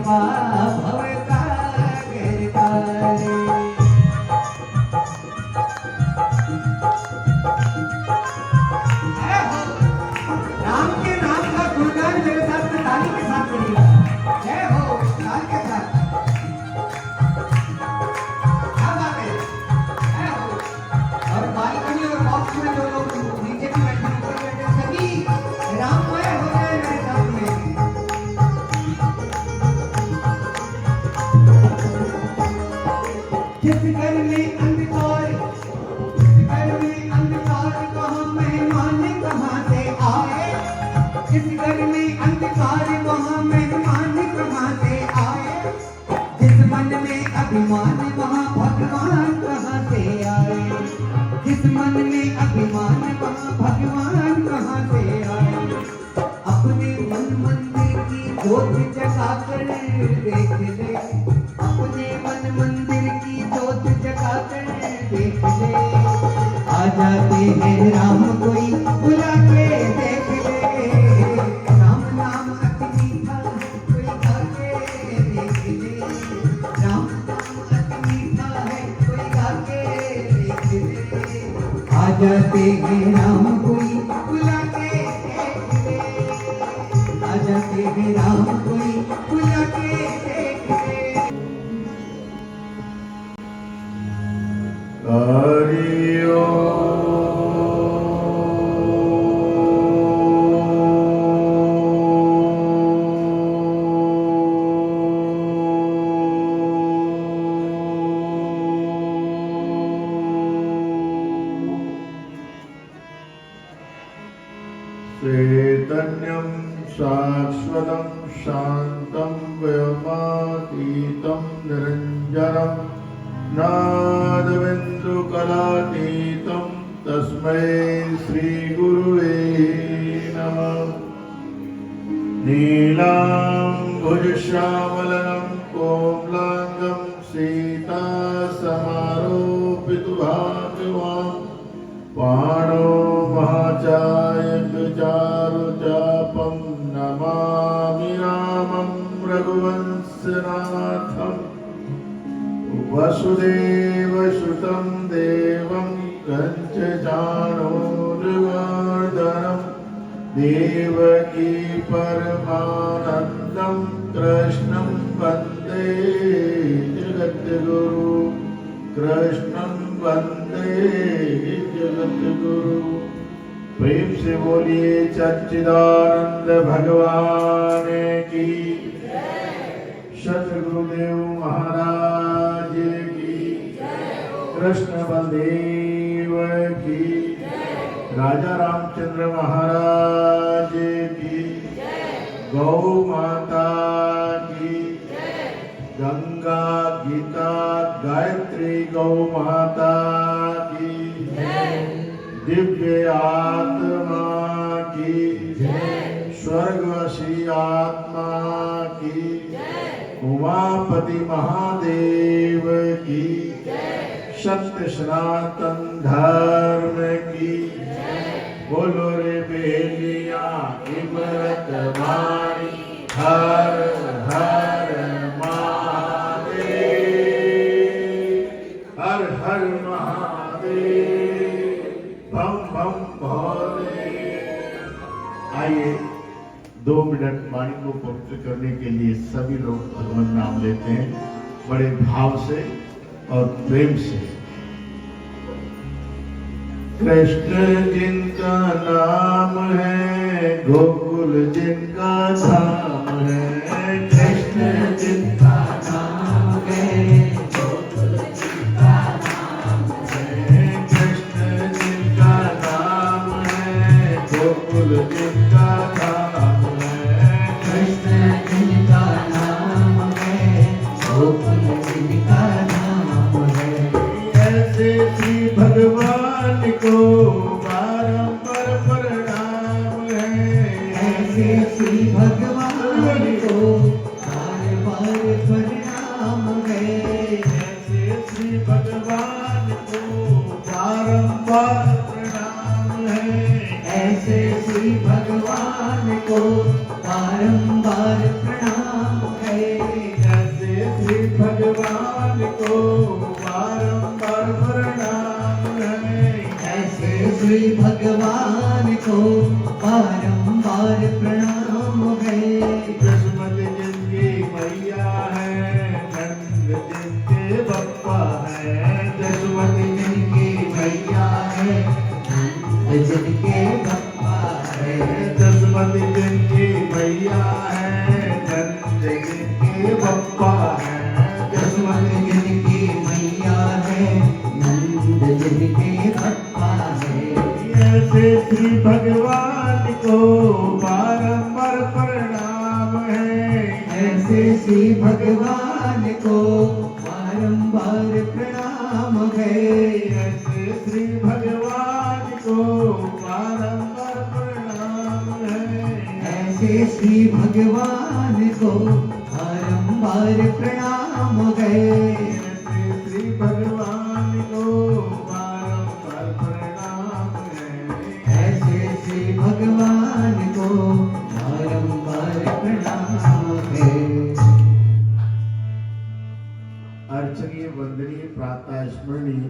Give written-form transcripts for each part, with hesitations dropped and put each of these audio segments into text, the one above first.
कृपा भवसागर तारे। राम के नाम का गुणगान मेरे साथ में ताली के साथ करिएगा। जय हो ताल के साथ। क्या बात है। जय हो। और बालकनी और बॉक्स में जो लोग नीचे भी बैठे ऊपर बैठे सभी राममय हो गए मेरे साथ में। जिस घर में अंधकार कहाँ मेहमान कहाँ से आए। इस घर में अंधकार वहाँ मेहमान कहाँ से आए। जिस मन में अभिमान वहाँ भगवान कहाँ से आए। जिस मन में अभिमान वहाँ भगवान कहाँ से आए। अपने मन मंदिर की जोत जगा कर देख ले। अपने मन मंदिर की जोत जगा कर देख ले। आ जाते हैं राम कोई बुला के देख ले। राम नाम अति मीठा कोई गा के देख ले। राम नाम अति मीठा है कोई गा के देख ले। आ जाते हैं राम कोई बुला के देख ले। आ जाते हैं राम कोई बुला के देख ले। चैतन्यं शाश्वतं शान्तं वयोमातीतं निरञ्जनं नादबिन्दुकलातीतं तस्मै श्रीगुरुवे नमः। नीलाम्बुजश्यामलं कोमलाङ्गं सीतासमारोपितभाग्यवान् पाणो महाचायकचारुचापं नमामि रामं रघुवंशनाथम्। वसुदेवसुतं देवं कंचचाणूरमर्दनं देवकी परमानन्दं कृष्णं वन्दे जगद्गुरु। कृष्णं वन्दे जगद्गुरु। प्रेम से बोलिए सच्चिदानंद भगवान की। सतगुरुदेव महाराज की। कृष्ण बलदेव की। राजा रामचंद्र महाराज की। गौ माता की। गंगा गीता गायत्री गौ माता की। दिव्य आत्मा की। स्वर्गवासी आत्मा की। उमापति महादेव की। सत्य सनातन धर्म की। बोलो रे बेलिया इमरत वाणी हर हर महादेव। हर हर महादेव। बम बम भोले। आइए 2 मिनट वाणी को पवित्र करने के लिए सभी लोग भगवान नाम लेते हैं बड़े भाव से और प्रेम से। कृष्ण जिनका नाम है गोकुल जिनका धाम है। कृष्ण जिनका नाम है गोकुल जिनका धाम है। कृष्ण जिनका नाम है गोकुल जिनका धाम है। कृष्ण जिनका नाम है गोकुल जिनका धाम है। ऐसे श्री भगवान को बारंबार प्रणाम है। ऐसे श्री भगवान को बार-बार प्रणाम है। ऐसे श्री भगवान को बारंबार प्रणाम है। ऐसे श्री भगवान को बारंबार प्रणाम है। बारंबार प्रणाम है। जसमत जिनकी मैया है, नंद जिनके बप्पा है। जसमत जिनकी मैया है, नंद जिनके बप्पा है। जसमत जिनकी मैया है, नंद जिनके बप्पा है। जसमत जिनकी मैया है, नंद जिनके बप्पा है। ऐसे श्री भगवान को बारंबार प्रणाम है। ऐसे श्री भगवान को बारंबार प्रणाम है। ऐसे श्री भगवान को बारंबार प्रणाम है। ऐसे श्री भगवान को बारंबार प्रणाम है। ऐसे श्री भगवान को बारंबार प्रणाम है। ऐसे श्री भगवान को बारंबार प्रणाम है। अर्चनीय वंदनीय प्रातः स्मरणीय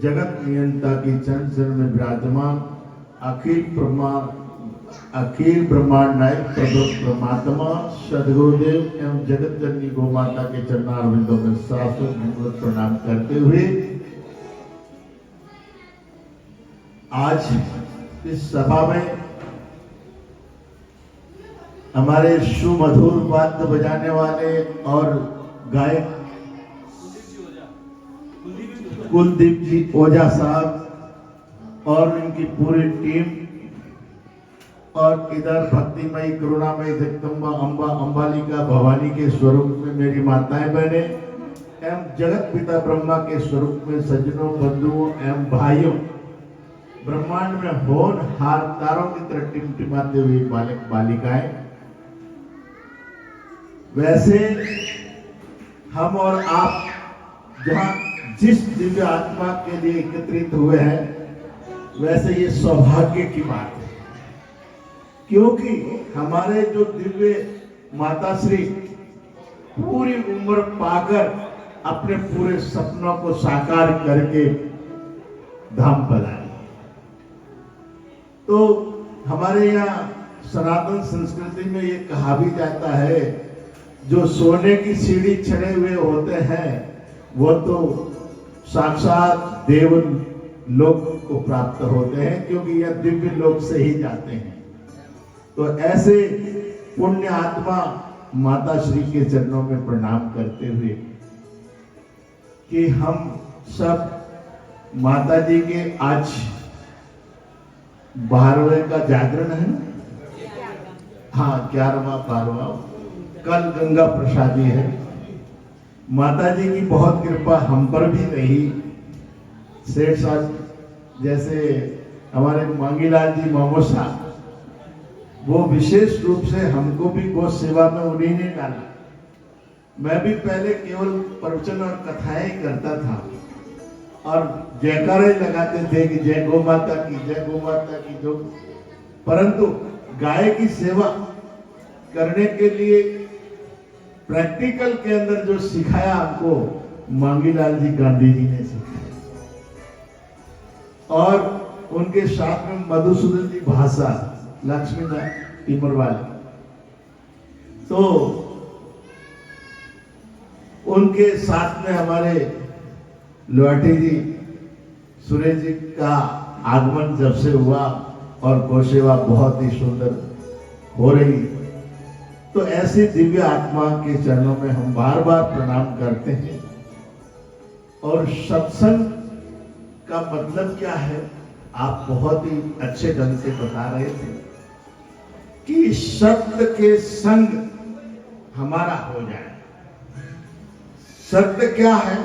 जगत नियंता की चरण शरण में विराजमान अखिल ब्रह्मांड नायक प्रभु परमात्मा सदगुरुदेव एवं जगत जननी गौ माता के चरणारविंदों में शाश्वत दंडवत प्रणाम करते हुए आज इस सभा में हमारे सुमधुर वाद्य बजाने वाले और गायक कुलदीप जी ओझा साहब और इनकी पूरी टीम और इधर भक्तिमयी करुणामयी जगदम्बा अम्बा अम्बालिका भवानी के स्वरूप में मेरी माताएं बहने एवं जगत पिता ब्रह्मा के स्वरूप में सज्जनों बंधुओं एवं भाइयों ब्रह्मांड में होनहार तारों की तरह टिमटिमाते हुए बालक बालिकाएं। वैसे हम और आप जहां जिस दिव्य आत्मा के लिए एकत्रित हुए हैं, वैसे ये सौभाग्य की बात है, क्योंकि हमारे जो दिव्य माता श्री पूरी उम्र पाकर अपने पूरे सपनों को साकार करके धाम पधारी। तो हमारे यहाँ सनातन संस्कृति में ये कहा भी जाता है, जो सोने की सीढ़ी चढ़े हुए होते हैं वो तो साक्षात देव लोक को प्राप्त होते हैं, क्योंकि यह दिव्य लोक से ही जाते हैं। तो ऐसे पुण्य आत्मा माता श्री के चरणों में प्रणाम करते हुए कि हम सब माता जी के आज 12वें का जागरण है, हाँ 11वां 12वां, कल गंगा प्रसादी है। माता जी की बहुत कृपा हम पर भी रही। सेठ साहब जैसे हमारे मांगीलाल जी मामोसा, वो विशेष रूप से हमको भी गौ सेवा में उन्हीं ने डाला। मैं भी पहले केवल प्रवचन और कथाएं करता था और जयकारे लगाते थे कि जय गौ माता की, जय गौ माता की। जो परंतु गाय की सेवा करने के लिए प्रैक्टिकल के अंदर जो सिखाया हमको, मांगीलाल जी गांधी जी ने सिखाया। और उनके साथ में मधुसूदन जी भाषा, लक्ष्मीनाथ टिमरवाले, तो उनके साथ में हमारे लोहाटी जी सुरेश जी का आगमन जब से हुआ और गौसेवा बहुत ही सुंदर हो रही। तो ऐसे दिव्य आत्मा के चरणों में हम बार बार प्रणाम करते हैं। और सत्संग का मतलब क्या है, आप बहुत ही अच्छे ढंग से बता रहे थे कि सत्य के संग हमारा हो जाए। सत्य क्या है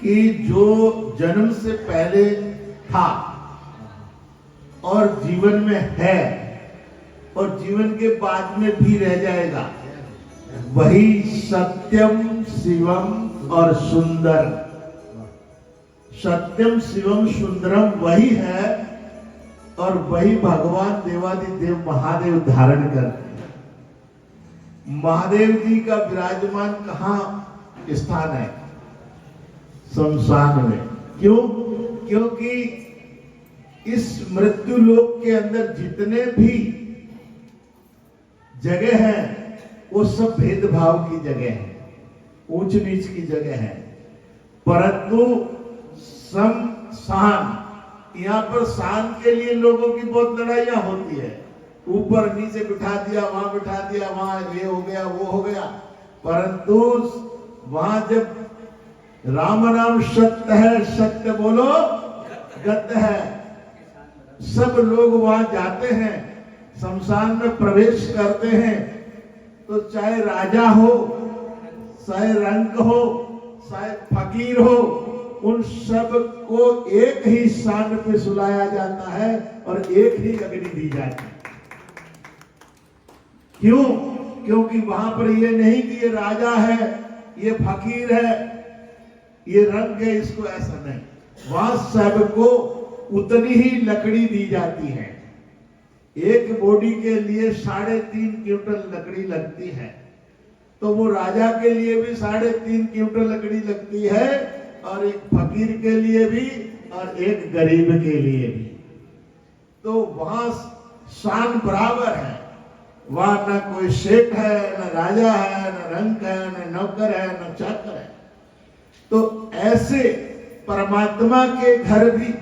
कि जो जन्म से पहले था और जीवन में है और जीवन के बाद में भी रह जाएगा, वही सत्यम शिवम और सुंदर। सत्यम शिवम सुंदरम वही है और वही भगवान देवादिदेव महादेव धारण करते हैं। महादेव जी का विराजमान कहाँ स्थान है? शमशान में। क्यों? क्योंकि इस मृत्यु लोक के अंदर जितने भी जगह है वो सब भेदभाव की जगह है, ऊंच नीच की जगह है। परंतु सम शान, यहाँ पर शान के लिए लोगों की बहुत लड़ाइयां होती है। ऊपर नीचे बिठा दिया, वहां बिठा दिया, वहां ये हो गया वो हो गया। परंतु वहां जब राम नाम सत्य है, सत्य बोलो गत्य है, सब लोग वहां जाते हैं, शमशान में प्रवेश करते हैं, तो चाहे राजा हो, चाहे रंक हो, चाहे फकीर हो, उन सब को एक ही स्थान पे सुलाया जाता है और एक ही अग्नि दी जाती है। क्यों? क्योंकि वहां पर ये नहीं कि ये राजा है, ये फकीर है, ये रंग है, इसको ऐसा नहीं। वहां सबको उतनी ही लकड़ी दी जाती है। एक बॉडी के लिए 3.5 क्विंटल लकड़ी लगती है, तो वो राजा के लिए भी 3.5 क्विंटल लकड़ी लगती है, और एक फकीर के लिए भी और एक गरीब के लिए भी। तो वहां शान बराबर है। वहां न कोई सेठ है, न राजा है, न रंक है, न नौकर है, न चाकर है। तो ऐसे परमात्मा के घर भी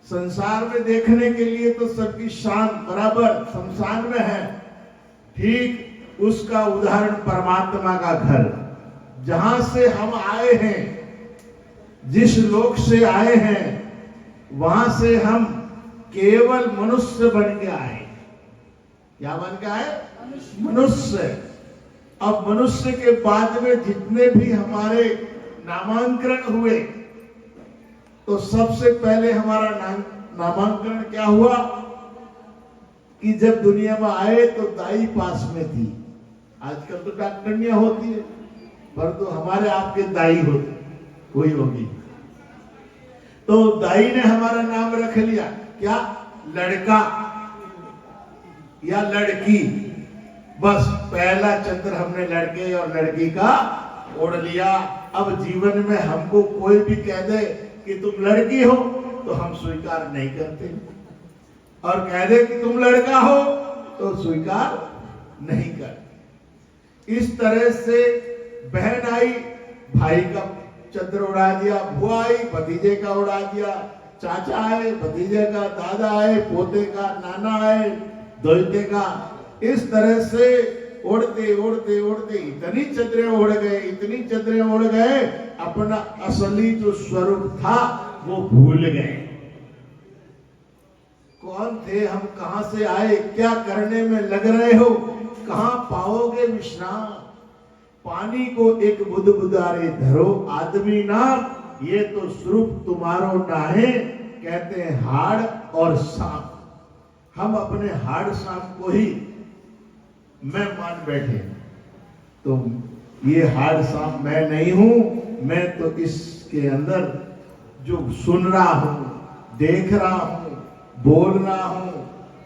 संसार में देखने के लिए तो सबकी शान बराबर शमशान में है। ठीक उसका उदाहरण परमात्मा का घर, जहां से हम आए हैं, जिस लोक से आए हैं, वहां से हम केवल मनुष्य बन के आए। क्या बन के आए? मनुष्य। अब मनुष्य के बाद में जितने भी हमारे नामांकन हुए, तो सबसे पहले हमारा नामांकन क्या हुआ कि जब दुनिया में आए तो दाई पास में थी। आजकल तो डॉक्टरनियां होती है, पर तो हमारे आपके दाई होती कोई होगी। तो दाई ने हमारा नाम रख लिया, क्या? लड़का या लड़की। बस पहला चंद्र हमने लड़के और लड़की का ओढ़ लिया। अब जीवन में हमको कोई भी कह दे कि तुम लड़की हो तो हम स्वीकार नहीं करते, और कह दे कि तुम लड़का हो तो स्वीकार नहीं करते। इस तरह से बहन आई, भाई का चंद्र उड़ा दिया, बुआ आई, भतीजे का उड़ा दिया, चाचा आए, भतीजे का, दादा आए, पोते का, नाना आए, दोते का। इस तरह से उड़ते उड़ते उड़ते इतनी चंद्रें उड़ गए, इतनी चंद्रें उड़ गए, अपना असली जो स्वरूप था वो भूल गए। कौन थे हम, कहां से आए, क्या करने में लग रहे हो, कहां पाओगे विश्राम। पानी को एक बुद बुदारे धरो आदमी नाम, ये तो स्वरूप तुम्हारो नाहे, कहते हैं हाड़ और सांप। हम अपने हाड़ सांप को ही मैं मान बैठे, तो ये हाड़ सांप मैं नहीं हूं। मैं तो इसके अंदर जो सुन रहा हूं, देख रहा हूं, बोल रहा हूं,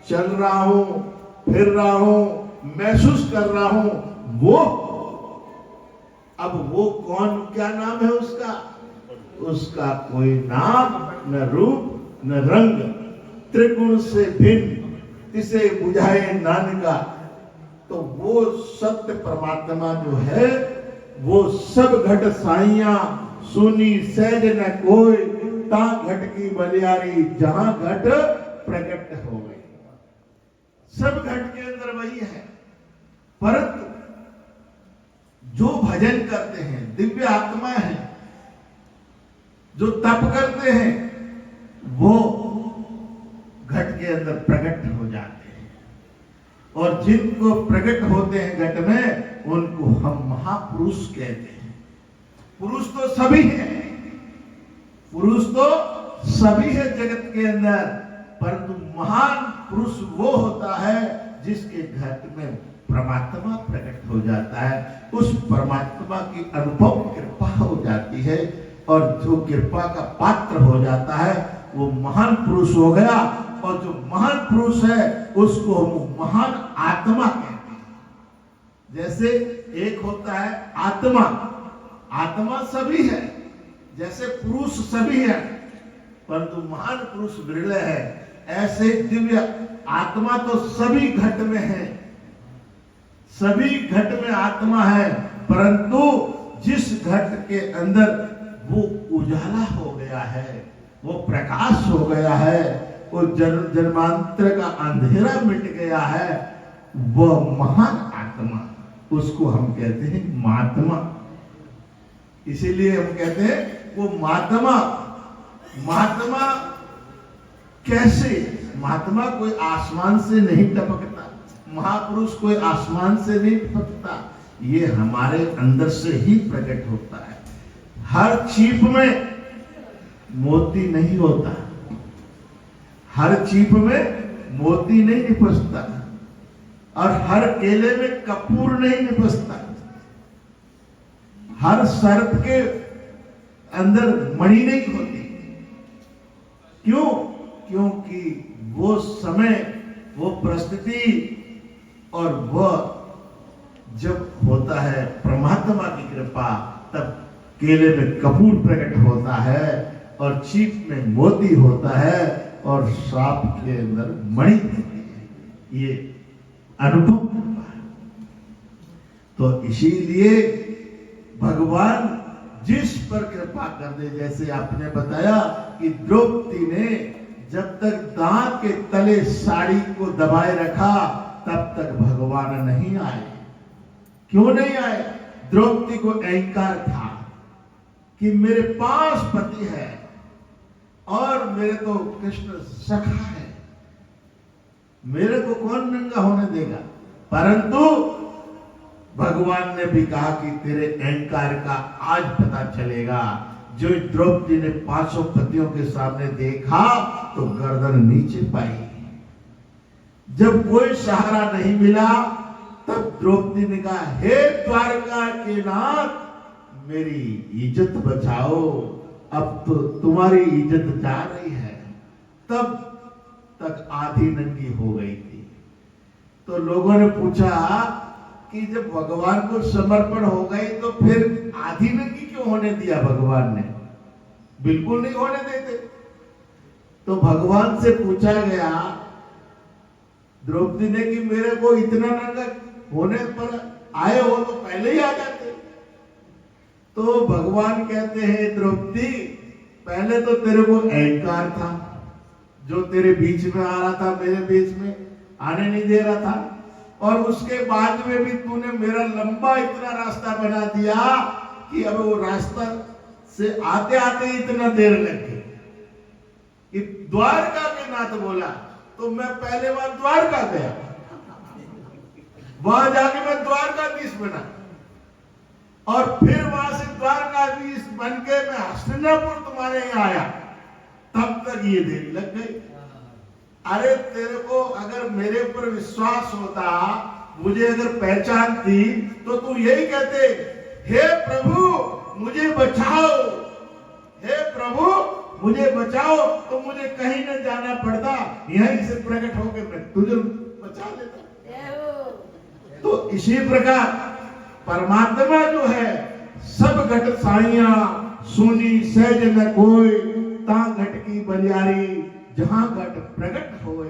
चल रहा हूं, फिर रहा हूं, महसूस कर रहा हूं, वो। अब वो कौन, क्या नाम है उसका? उसका कोई नाम न रूप न रंग, त्रिगुण से भिन्न, तिसे बुझाए नानका। तो वो सत्य परमात्मा जो है, वो सब घट साइया सुनी सहज न कोई, ता घट की बलियारी जहां घट प्रकट हो गई। सब घट के अंदर वही है। परंतु जो भजन करते हैं, दिव्य आत्मा है, जो तप करते हैं, वो घट के अंदर प्रकट हो जाते हैं। और जिनको प्रकट होते हैं घट में, उनको हम महापुरुष कहते हैं। पुरुष तो सभी है, पुरुष तो सभी है जगत के अंदर, परंतु महान पुरुष वो होता है जिसके घट में परमात्मा प्रकट हो जाता है। उस परमात्मा की अनुभव कृपा हो जाती है, और जो कृपा का पात्र हो जाता है वो महान पुरुष हो गया। और जो महान पुरुष है उसको हम महान आत्मा कहते हैं। जैसे एक होता है आत्मा, आत्मा सभी है, जैसे पुरुष सभी है, परंतु महान पुरुष विरल है। ऐसे दिव्य आत्मा तो सभी घट में है, सभी घट में आत्मा है, परंतु जिस घट के अंदर वो उजाला हो गया है, वो प्रकाश हो गया है, वो जन्मांतर का अंधेरा मिट गया है, वह महान आत्मा, उसको हम कहते हैं महात्मा। इसीलिए हम कहते हैं वो महात्मा। महात्मा कैसे? महात्मा कोई आसमान से नहीं टपकता, महापुरुष कोई आसमान से नहीं टपकता, ये हमारे अंदर से ही प्रकट होता है। हर चीप में मोती नहीं होता, हर चीप में मोती नहीं निपसता, और हर केले में कपूर नहीं निपसता, हर सर्प के अंदर मणि नहीं होती। क्यों? क्योंकि वो समय, वो परिस्थिति और वह जब होता है परमात्मा की कृपा, तब केले में कपूर प्रकट होता है और चीप में मोती होता है और सांप के अंदर मणि होती है। ये अनुभव करता है। तो इसीलिए भगवान जिस पर कृपा कर दे, जैसे आपने बताया कि द्रौपदी ने जब तक दांत के तले साड़ी को दबाए रखा, तब तक भगवान नहीं आए। क्यों नहीं आए? द्रौपदी को अहंकार था कि मेरे पास पति है और मेरे तो कृष्ण सखा है, मेरे को कौन नंगा होने देगा। परंतु भगवान ने भी कहा कि तेरे अहंकार का आज पता चलेगा। जो द्रौपदी ने 500 पतियों के सामने देखा तो गर्दन नीचे पाई। जब कोई सहारा नहीं मिला, तब द्रौपदी ने कहा, हे द्वारका के नाथ, मेरी इज्जत बचाओ, अब तो तुम्हारी इज्जत जा रही है। तब तक आधी नंगी हो गई थी। तो लोगों ने पूछा कि जब भगवान को समर्पण हो गई तो फिर आधी नंगी क्यों होने दिया भगवान ने? बिल्कुल नहीं होने देते। तो भगवान से पूछा गया द्रौपदी ने कि मेरे को इतना नंगा होने पर आए हो तो पहले ही आ जाते। तो भगवान कहते हैं, द्रौपदी, पहले तो तेरे को अहंकार था जो तेरे बीच में आ रहा था, मेरे बीच में आने नहीं दे रहा था, और उसके बाद में भी तूने मेरा लंबा इतना रास्ता बना दिया कि अब वो रास्ता से आते आते इतना देर लग गई कि द्वारका के नाथ बोला। तो मैं पहले बार द्वारका गया, वहां जाके मैं द्वारकाधीश बना, और फिर वहां से द्वारकाधीश बन के मैं हस्तिनापुर तुम्हारे यहाँ आया, तब तक ये देरी लग गई। अरे तेरे को अगर मेरे ऊपर विश्वास होता, मुझे अगर पहचानती, तो तू यही कहते, हे प्रभु मुझे बचाओ, हे प्रभु मुझे बचाओ, तो मुझे कहीं न जाना पड़ता, यहीं से प्रकट होकर मैं तुझे बचा लेता। तो इसी प्रकार परमात्मा जो है, सब घट साइया सुनी सहज न कोई, ता घट की बलियारी जहां घट प्रकट होए।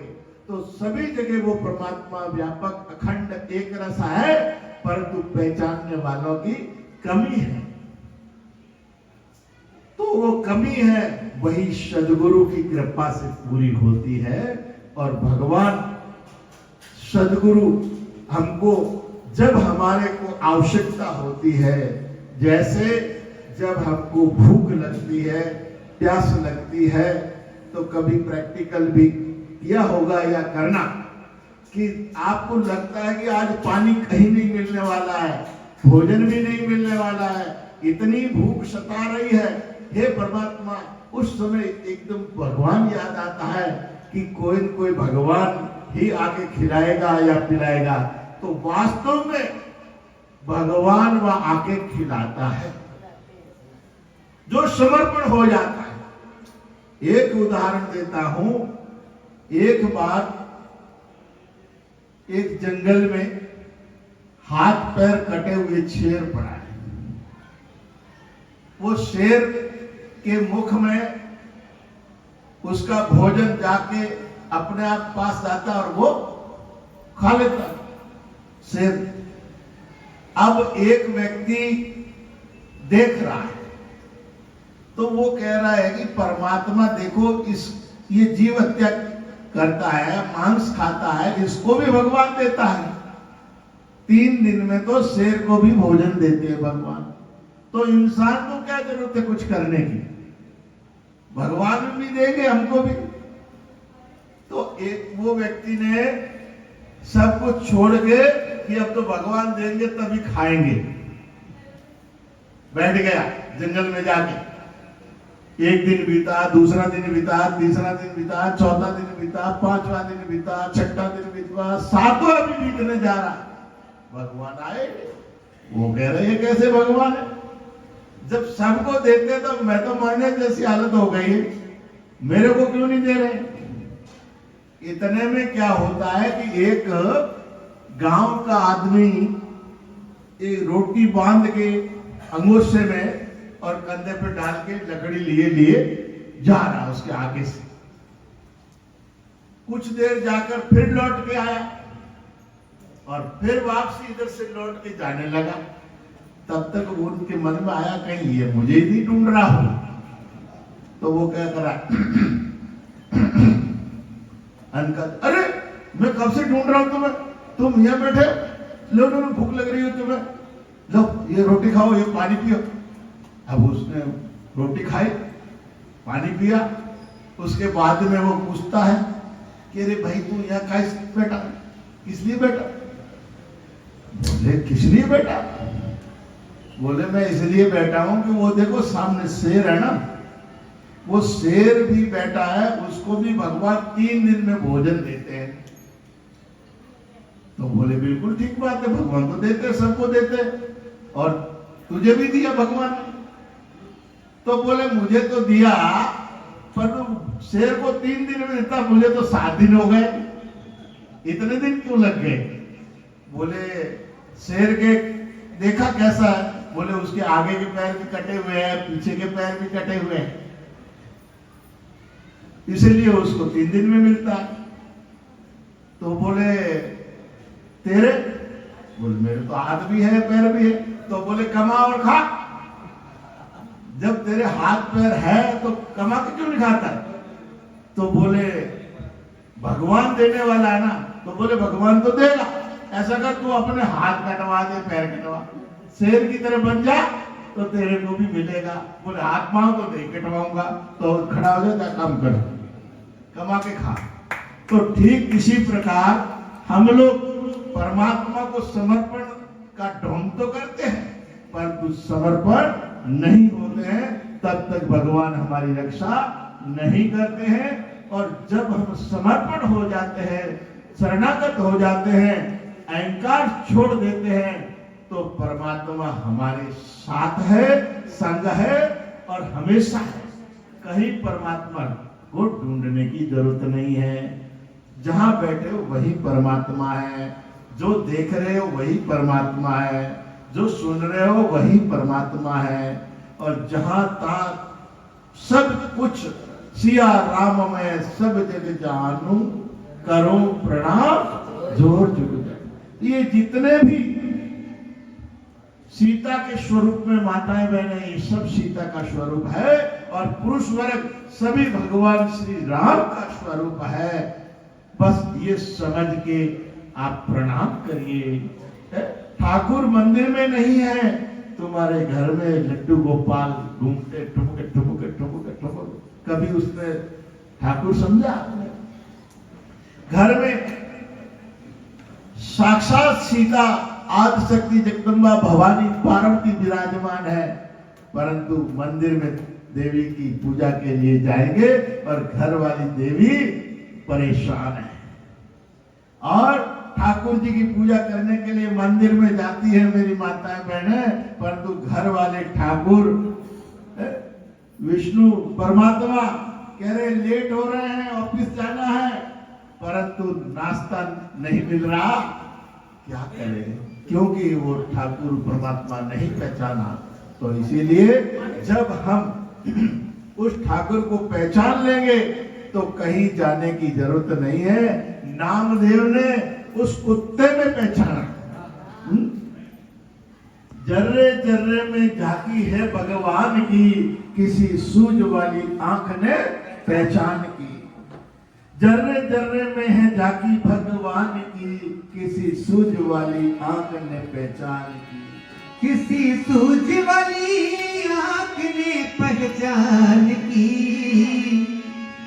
तो सभी जगह वो परमात्मा व्यापक अखंड एक रस है, परंतु पहचानने वालों की कमी है। तो वो कमी है, वही सद्गुरु की कृपा से पूरी होती है। और भगवान सद्गुरु हमको जब हमारे को आवश्यकता होती है, जैसे जब हमको भूख लगती है, प्यास लगती है, तो कभी प्रैक्टिकल भी किया होगा या करना कि आपको लगता है कि आज पानी कहीं नहीं मिलने वाला है, भोजन भी नहीं मिलने वाला है, इतनी भूख सता रही है, हे परमात्मा, उस समय एकदम भगवान याद आता है कि कोई न कोई भगवान ही आके खिलाएगा या पिलाएगा। तो वास्तव में भगवान वह आके खिलाता है जो समर्पण हो जाता है। एक उदाहरण देता हूं। एक बार एक जंगल में हाथ पैर कटे हुए शेर पड़ा है। वो शेर के मुख में उसका भोजन जाके अपने आप पास जाता और वो खा लेता शेर। अब एक व्यक्ति देख रहा है तो वो कह रहा है कि परमात्मा देखो, ये जीव हत्या करता है, मांस खाता है, इसको भी भगवान देता है। 3 दिन में तो शेर को भी भोजन देते हैं भगवान, तो इंसान को क्या जरूरत है कुछ करने की? भगवान भी देंगे हमको भी। तो एक वो व्यक्ति ने सब कुछ छोड़ के कि अब तो भगवान देंगे तभी खाएंगे, बैठ गया जंगल में जाके। एक दिन बीता, दूसरा दिन बीता, तीसरा दिन बीता, चौथा दिन बीता, 5वां दिन बीता, 6वां दिन बीता, 7वां भी बीतने जा रहा। भगवान आए, वो कह रहे हैं कैसे भगवान है? जब सबको देते तो मैं तो मरने जैसी हालत हो गई है, मेरे को क्यों नहीं दे रहे? इतने में क्या होता है कि एक गांव का आदमी एक रोटी बांध के अंगोछे में और कंधे पे डाल के लकड़ी लिए जा रहा उसके आगे से। कुछ देर जाकर फिर लौट के आया और फिर वापसी इधर से लौट के जाने लगा। तब तक वो उनके मन में आया कहीं ये मुझे ही नहीं ढूंढ रहा हो। तो वो क्या करा, अंकल, अरे मैं कब से ढूंढ रहा हूं तुम्हें, तुम यहाँ बैठे, लो लो भूख लग रही हो तुम्हें, लो ये रोटी खाओ, ये पानी पियो। अब उसने रोटी खाई, पानी पिया। उसके बाद में वो पूछता है कि अरे भाई तू यहाँ कैसे बैठा, किस लिए बैठा? बोले किस लिए बैठा? बोले मैं इसलिए बैठा हूं कि वो देखो सामने शेर है ना, वो शेर भी बैठा है, उसको भी भगवान 3 दिन में भोजन देते हैं। तो बोले बिल्कुल ठीक बात है, भगवान तो देते, सबको देते, और तुझे भी दिया भगवान ने। तो बोले मुझे तो दिया, पर तो शेर को 3 दिन में देता, मुझे तो 7 दिन हो गए, इतने दिन क्यों लग गए? बोले शेर के देखा कैसा है? बोले उसके आगे के पैर भी कटे हुए हैं, पीछे के पैर भी कटे हुए हैं, इसलिए उसको 3 दिन में मिलता है। तो बोले तेरे? बोले मेरे तो हाथ भी है पैर भी है। तो बोले कमा और खा, जब तेरे हाथ पैर है तो कमा के क्यों नहीं खाता? तो बोले भगवान देने वाला है ना। तो बोले भगवान तो देगा, ऐसा कर तू अपने हाथ कटवा दे, पैर कटवा, शेर की तरह बन जा तो तेरे को भी मिलेगा। बोले हाथ पांव तो नहीं कटवाऊंगा। तो खड़ा हो जाता, काम कर, कमा के खा। तो ठीक इसी प्रकार हम लोग परमात्मा को समर्पण का ढोंग तो करते हैं, परंतु समर्पण नहीं होते हैं, तब तक भगवान हमारी रक्षा नहीं करते हैं। और जब हम समर्पण हो जाते हैं, शरणागत हो जाते हैं, अहंकार छोड़ देते हैं, तो परमात्मा हमारे साथ है, संग है और हमेशा है। कहीं परमात्मा को ढूंढने की जरूरत नहीं है। जहां बैठे हो वही परमात्मा है, जो देख रहे हो वही परमात्मा है, जो सुन रहे हो वही परमात्मा है। और जहां तक सब कुछ सिया राम में सब जग जानू, करो प्रणाम जोर जुग। ये जितने भी सीता के स्वरूप में माताएं बहनें, ये सब सीता का स्वरूप है, और पुरुष वर्ग सभी भगवान श्री राम का स्वरूप है। बस ये समझ के आप प्रणाम करिए। ठाकुर मंदिर में नहीं है, तुम्हारे घर में लड्डू गोपाल घूमते ठुमके ठुमके ठुमके ठुमके। कभी उसने ठाकुर समझा आपने? घर में साक्षात सीता आदिशक्ति जगदम्बा भवानी पार्वती विराजमान है, परंतु मंदिर में देवी की पूजा के लिए जाएंगे और घर वाली देवी परेशान है। और ठाकुर जी की पूजा करने के लिए मंदिर में जाती है मेरी माताएं बहनें, परंतु घर वाले ठाकुर विष्णु परमात्मा कह रहे लेट हो रहे हैं, ऑफिस जाना है, परंतु नाश्ता नहीं मिल रहा। क्या करें? क्योंकि वो ठाकुर परमात्मा नहीं पहचाना। तो इसीलिए जब हम उस ठाकुर को पहचान लेंगे तो कहीं जाने की जरूरत नहीं है। नामदेव ने उस कुत्ते में पहचाना। जर्रे जर्रे में झांकी है भगवान की, किसी सूझ वाली आंख ने पहचान की। जर्रे जर्रे में है झांकी भगवान की, किसी सूझ वाली आंख ने पहचान की। किसी सूझ वाली आंख ने पहचान की,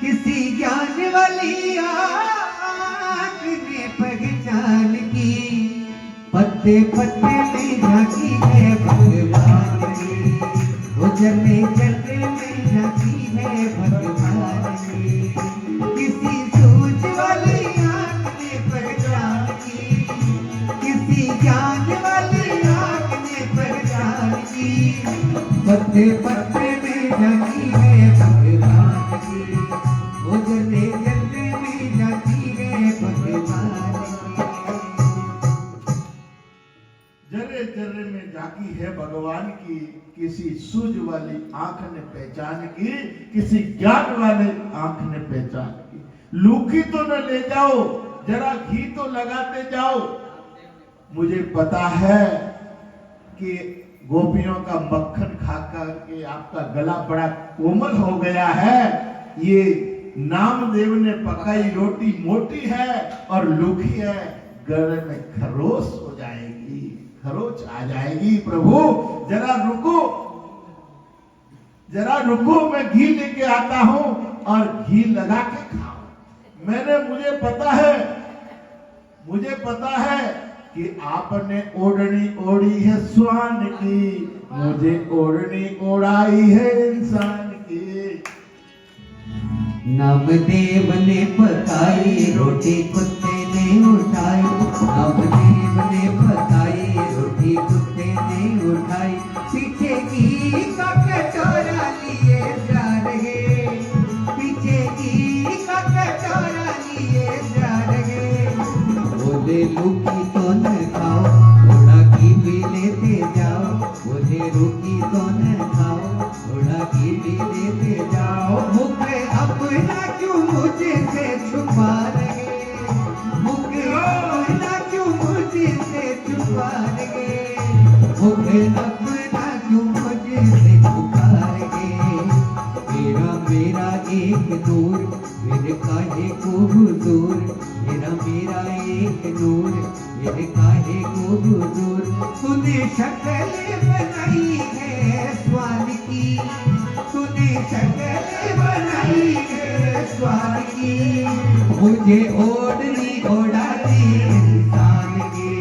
किसी ज्ञान वाली आंख ने पहचान की। पत्ते पत्ते में झांकी है भगवान की, वो जर्रे जर्रे में झांकी है भगवान की। किसी सूझ वाली आंख ने पहचान की, किसी ज्ञान वाली आंख ने पहचान की। पत्ते पत्ते में झांकी है भगवान की, वो जर्रे जर्रे में झांकी है भगवान की। जर्रे जर्रे में झांकी है भगवान की, किसी सूझ वाली आंख ने पहचान की, किसी ज्ञान वाले आंख ने पहचान की। लूकी तो न ले जाओ, जरा घी तो लगाते जाओ। मुझे पता है कि गोपियों का मक्खन खाकर के आपका गला बड़ा कोमल हो गया है। ये नामदेव ने पकाई रोटी मोटी है और लूकी है, गले में खरोच हो जाएगी, खरोच आ जाएगी। प्रभु जरा रुको, जरा रुको, मैं घी लेके आता हूं और घी लगा के खाओ। मुझे पता है कि आपने ओढ़नी ओढ़ी है स्वान की, मुझे ओढ़नी ओढ़ाई है इंसान की। नामदेव ने पकाई रोटी कुत्ते ने उठाई, नामदेव ने पकाई रोटी कुत्ते ने उठाई। पीछे घी का कटोरा लिए जा रहे, पीछे घी का कटोरा लिए जा रहे। बोले लूकी तो न खाओ, थोड़ा घी भी लेते जाओ। बोले लूकी तो न खाओ, थोड़ा घी भी लेते जाओ। मुख अपना क्यों मुझसे छुपा रहे, मुख अपना क्यों मुझसे छुपा रहे। मुख अपना क्यों मुझसे छुपा रहे। मेरा मेरा एक नूर, मेरे काहे को हुजूर। मेरा एक नूर, मेरे काहे को हुजूर। तूने शक्ल बनाई है स्वान की, तूने शक्ल बनाई है स्वान की। मुझे ओढ़नी ओढ़ाती इंसान की,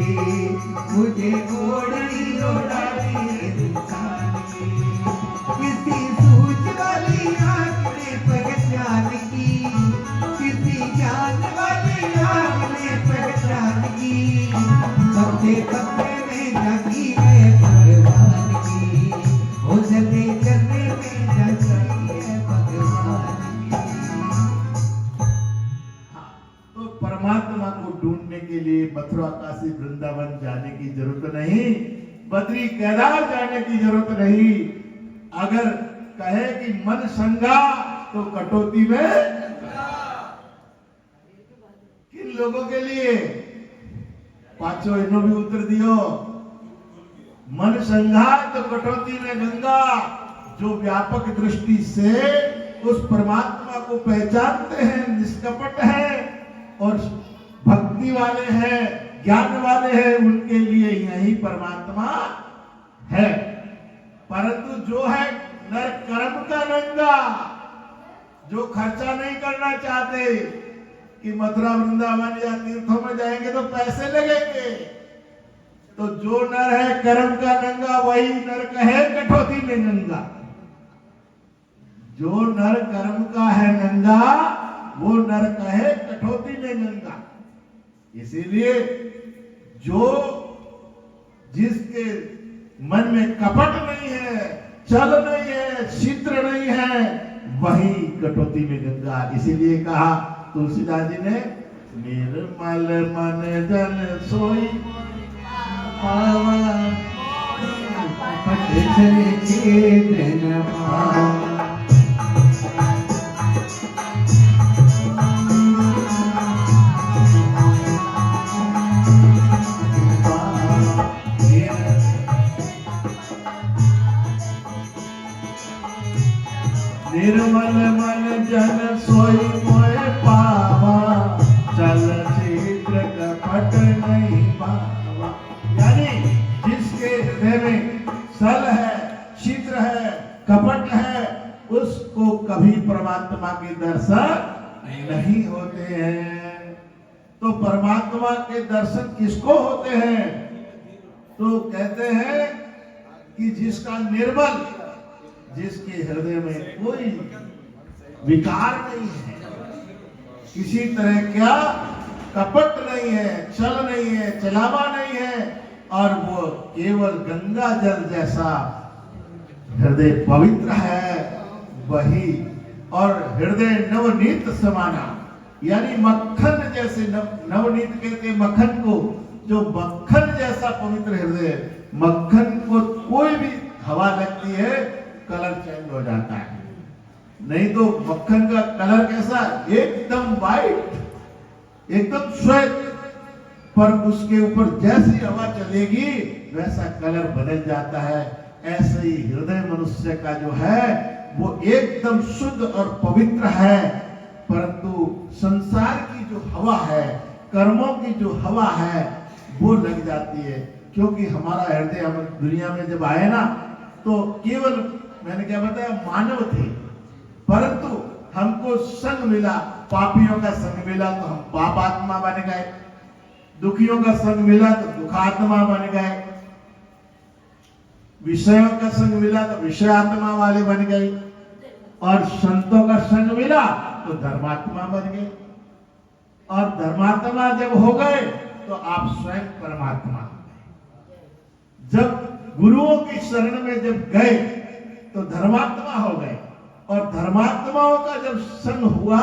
मुझे ओढ़नी ओढ़ाती इंसान की। किसी सूझ वाली आंख ने पहचान की, किसी ज्ञान वाली आंख ने पहचान की। पत्ते पत्ते में झांकी है भगवान की, वो जर्रे जर्रे में झांकी है भगवान की। तो परमात्मा को ढूंढने के लिए मथुरा काशी वृंदावन जाने की जरूरत नहीं, बद्री केदार जाने की जरूरत नहीं। अगर कहे कि मन संगा तो कटौती में किन लोगों के लिए? पांचों इन्हों भी उत्तर दियो। मन संगा तो कटौती में गंगा। जो व्यापक दृष्टि से उस परमात्मा को पहचानते हैं, निष्कपट हैं और भक्ति वाले हैं, ज्ञान वाले हैं, उनके लिए यही परमात्मा है। परंतु जो है नर कर्म का नंगा, जो खर्चा नहीं करना चाहते कि मथुरा वृंदावन या तीर्थों में जाएंगे तो पैसे लगेंगे, तो जो नर है कर्म का नंगा वही नर कहे कठौती में नंगा। जो नर कर्म का है नंगा वो नर कहे कठौती में नंगा। इसीलिए जो जिसके मन में कपट नहीं है, छल नहीं है, छिद्र नहीं है, वही कटौती में गंगा। इसीलिए कहा तुलसीदास जी ने, निर्मल मन जन सोई पावा, पट चले चेतन पावा। निर्मल मन जन सोई मोए पावा, चल छिद्र कपट नहीं पावा। यानी जिसके हृदय में सल है, छिद्र है, कपट है, उसको कभी परमात्मा के दर्शन नहीं होते हैं। तो परमात्मा के दर्शन किसको होते हैं? तो कहते हैं कि जिसका निर्मल, जिसके हृदय में कोई विकार नहीं है, किसी तरह क्या कपट नहीं है, छल नहीं है, चलावा नहीं है, और वो केवल गंगा जल जैसा हृदय पवित्र है, वही, और हृदय नवनीत समाना, यानी मक्खन जैसे, नवनीत कहते हैं मक्खन को, जो मक्खन जैसा पवित्र हृदय, मक्खन को कोई भी हवा लगती है कलर चेंज हो जाता है। नहीं तो मक्खन का कलर कैसा? एकदम वाइट, एकदम श्वेत, पर उसके ऊपर जैसी हवा चलेगी वैसा कलर बदल जाता है। ऐसे ही हृदय मनुष्य का जो है वो एकदम शुद्ध और पवित्र है, परंतु संसार की जो हवा है, कर्मों की जो हवा है, वो लग जाती है। क्योंकि हमारा हृदय, हम दुनिया में जब आए ना, तो केवल, मैंने क्या बताया, मानव थे, परंतु हमको संग मिला, पापियों का संग मिला तो हम पापात्मा बन गए, दुखियों का संग मिला तो दुखात्मा बन गए, विषयों का संग मिला तो विषयात्मा वाले बन गए, और संतों का संग मिला तो धर्मात्मा बन गए, और धर्मात्मा जब हो गए तो आप स्वयं परमात्मा। जब गुरुओं की शरण में जब गए तो धर्मात्मा हो गए, और धर्मात्माओं का जब संग हुआ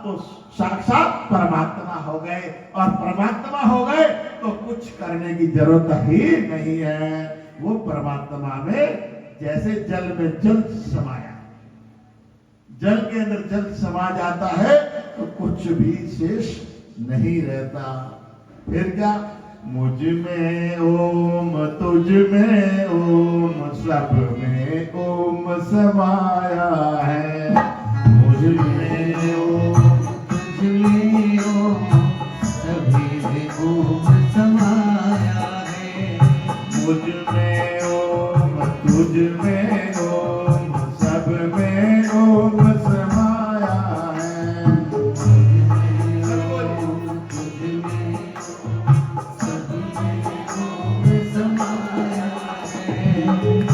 तो साक्षात परमात्मा हो गए, और परमात्मा हो गए तो कुछ करने की जरूरत ही नहीं है। वो परमात्मा में जैसे जल में जल समाया, जल के अंदर जल समा जाता है तो कुछ भी शेष नहीं रहता। फिर क्या? मुझ में ओम, तुझ में ओम, सब में ओम समाया है। मुझ में ओम, तुझ में ओम, सभी में ओम समाया है। मुझ में ओम, तुझ में ओम, सब में ओम समाया है।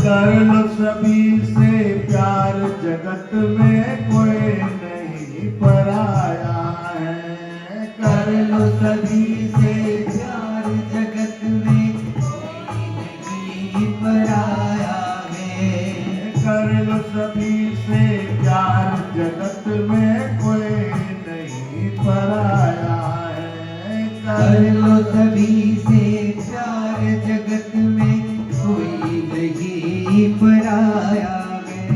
कर लो सभी से प्यार, जगत में कोई नहीं पराया है। कर लो सभी से प्यार, जगत में कोई नहीं पराया है। कर लो सभी से प्यार, जगत में कोई नहीं पराया है। कर लो सभी से प्यार, जगत में कोई नहीं पराया है।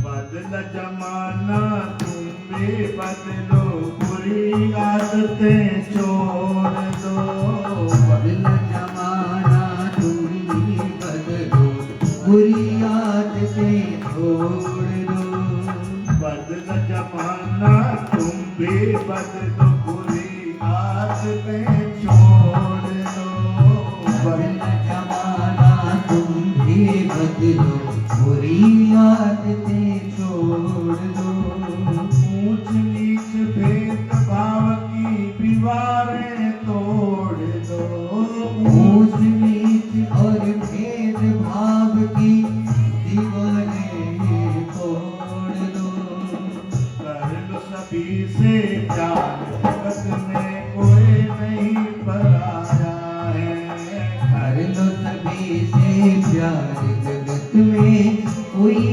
बदल जमाना तुम भी बदलो, बुरी आदतें छोड़ दो। बदल जमाना तुम भी बदलो, बुरी आदतें छोड़ दो। बदल जमाना तुम भी बदलो, बुरी आदतें छोड़ दो। बदल जमाना तुम भी बदलो, बुरी आदतें छोड़ दो। ऊंच नीच भेदभाव की दीवारें तोड़ दो। ऊंच नीच और भेदभाव की दीवारें तोड़ दो। कर लो सभी से प्यार, जगत में कोई नहीं पराया है। कर लो सभी से प्यार, जगत में कोई